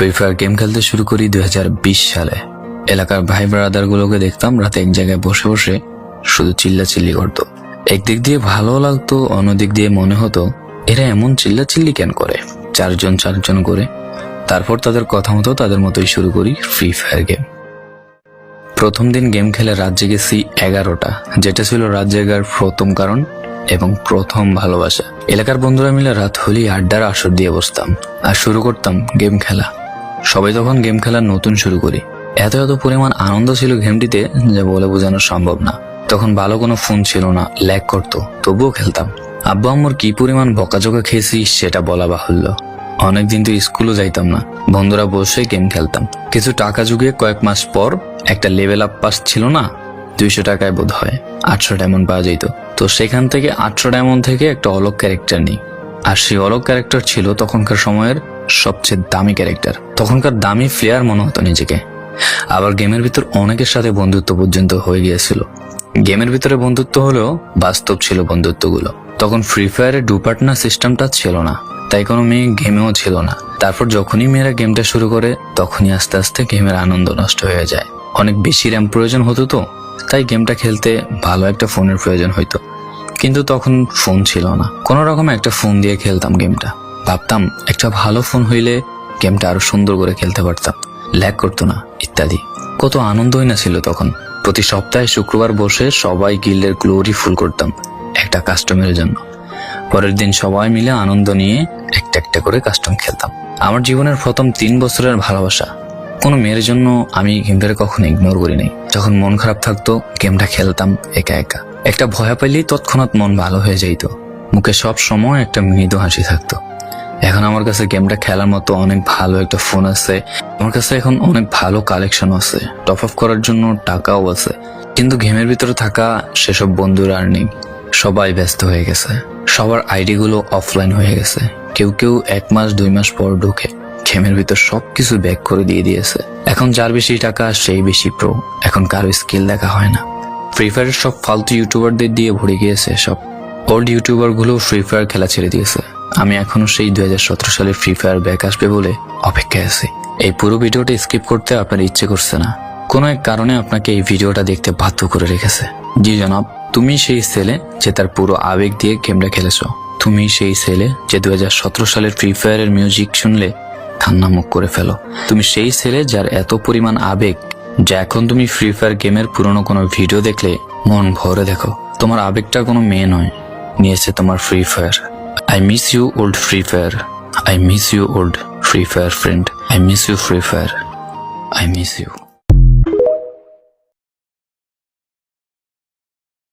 Free fire game খেলতে শুরু করি 2020 সালে। এলাকার ভাই ব্রাদার গুলোকে দেখতাম রাতে এক জায়গায় বসে বসে শুধু চিল্লাচিল্লি করতো। একদিক দিয়ে ভালো লাগতো, অন্যদিক দিয়ে মনে হতো এরা এমন চিল্লাচিল্লি কেন করে, চারজন করে। তারপর তাদের কথা মতো তাদের মতোই শুরু করি ফ্রি ফায়ার গেম। প্রথম দিন গেম খেলে রাত জেগেছি 11টা, যেটা ছিল রাত জেগার প্রথম কারণ এবং প্রথম ভালোবাসা। এলাকার বন্ধুরা মিলে রাত হলেই আড্ডার আসর দিয়ে বসতাম আর শুরু করতাম গেম খেলা। সবাই তখন গেম খেলা নতুন শুরু করি। এত পরিমাণ আনন্দ ছিল গেমটিতে যে বলে বোঝানো সম্ভব না। তখন ভালো কোনো ফোন ছিল না, ল্যাগ করতো, তবুও খেলতাম। আব্বু আম্মুর কি পরিমাণ বকাঝকা খেয়েছি সেটা বলা বাহুল্য। অনেকদিন তো স্কুলও যাইতাম না, বন্ধুরা বসে গেম খেলতাম। কিছু টাকা জুগিয়ে কয়েক মাস পর একটা লেভেল আপ পাস ছিল না, 200 টাকায় বোধ হয় 800 ডায়মন্ড পাওয়া যেত। তো সেখান থেকে 800 ডায়মন্ড থেকে একটা অলগ ক্যারেক্টার নিই। আর সেই অলগ ক্যারেক্টার ছিল তখনকার সময়ের সবচেয়ে দামি ক্যারেক্টার। তখনকার দামি প্লেয়ার মনে হতো নিজেকে। আবার গেমের ভিতর অনেকের সাথে বন্ধুত্ব পর্যন্ত হয়ে গিয়েছিল। গেমের ভিতরে বন্ধুত্ব হলেও বাস্তব ছিল বন্ধুত্বগুলো। তখন ফ্রি ফায়ারে ডু পার্টনার সিস্টেমটা ছিল না, তাই কোনো মেয়ে গেমেও ছিল না। তারপর যখনই মেয়েরা গেমটা শুরু করে তখনই আস্তে আস্তে গেমের আনন্দ নষ্ট হয়ে যায়। অনেক বেশি র্যাম প্রয়োজন হতো, তো তাই গেমটা খেলতে ভালো একটা ফোনের প্রয়োজন হইতো। কিন্তু তখন ফোন ছিল না, কোনো রকম একটা ফোন দিয়ে খেলতাম গেমটা। ভাবতাম একটা ভালো ফোন হইলে গেমটা আরো সুন্দর করে খেলতে পারতাম, ল্যাগ করতো না ইত্যাদি। কত আনন্দই না ছিল তখন। প্রতি সপ্তাহে শুক্রবার বসে সবাই গিল্ডের গ্লোরি ফুল করতাম একটা কাস্টমের জন্য। পরের দিন সবাই মিলে আনন্দ নিয়ে একটা একটা করে কাস্টম খেলতাম। আমার জীবনের প্রথম 3 বছরের ভালোবাসা। কোনো মেয়ের জন্য আমি গেমটাকে কখনো ইগনোর করিনি। যখন মন খারাপ থাকতো গেমটা খেলতাম একা একা। একটা ভয় পাইলেই তৎক্ষণাৎ মন ভালো হয়ে যাইতো, মুখে সব সময় একটা মৃদু হাসি থাকতো। এখন আমার কাছে গেমটা খেলার মতো অনেক ভালো একটা ফোন আছে, আমার কাছে এখন অনেক ভালো কালেকশন আছে, টপ আপ করার জন্য টাকাও আছে। কিন্তু গেমের ভিতরে থাকা সেসব বন্ধুরা আর নেই, সবাই ব্যস্ত হয়ে গেছে। সবার আইডি গুলো অফলাইন হয়ে গেছে। কেউ 1 মাস 2 মাস পর ঢুকে গেমের ভিতর সবকিছু ব্যাক করে দিয়েছে। এখন যার বেশি টাকা সেই বেশি প্রো, এখন কারো স্কিল দেখা হয় না। ফ্রি ফায়ারের সব ফালতু ইউটিউবারদের দিয়ে ভরে গিয়েছে সব। ওল্ড ইউটিউবার গুলো ফ্রি ফায়ার খেলা ছেড়ে দিয়েছে। আমি এখনো সেই 2017 সালে ফ্রি ফায়ার ব্যাক আসবে বলে অপেক্ষায় আছি। এই পুরো ভিডিওটা স্কিপ করতে আপনার ইচ্ছে করছে না, কোনো এক কারণে আপনাকে এই ভিডিওটা দেখতে বাধ্য করে রেখেছে। জি জনাব, তুমি সেই ছেলে যে তার পুরো আবেগ দিয়ে গেমটা খেলেছো। তুমি সেই ছেলে যে 2017 সালের ফ্রি ফায়ারের মিউজিক শুনলে কান্না মুখ করে ফেলো। তুমি সেই ছেলে যার এত পরিমাণ আবেগ যে এখন তুমি ফ্রি ফায়ার গেমের পুরনো কোনো ভিডিও দেখলে মন ভরে দেখো। তোমার আবেগটা কোনো মেয়ে নয়, নিয়েছে তোমার free fire. I miss you old Free Fire. I miss you old Free Fire friend. I miss you Free Fire. I miss you.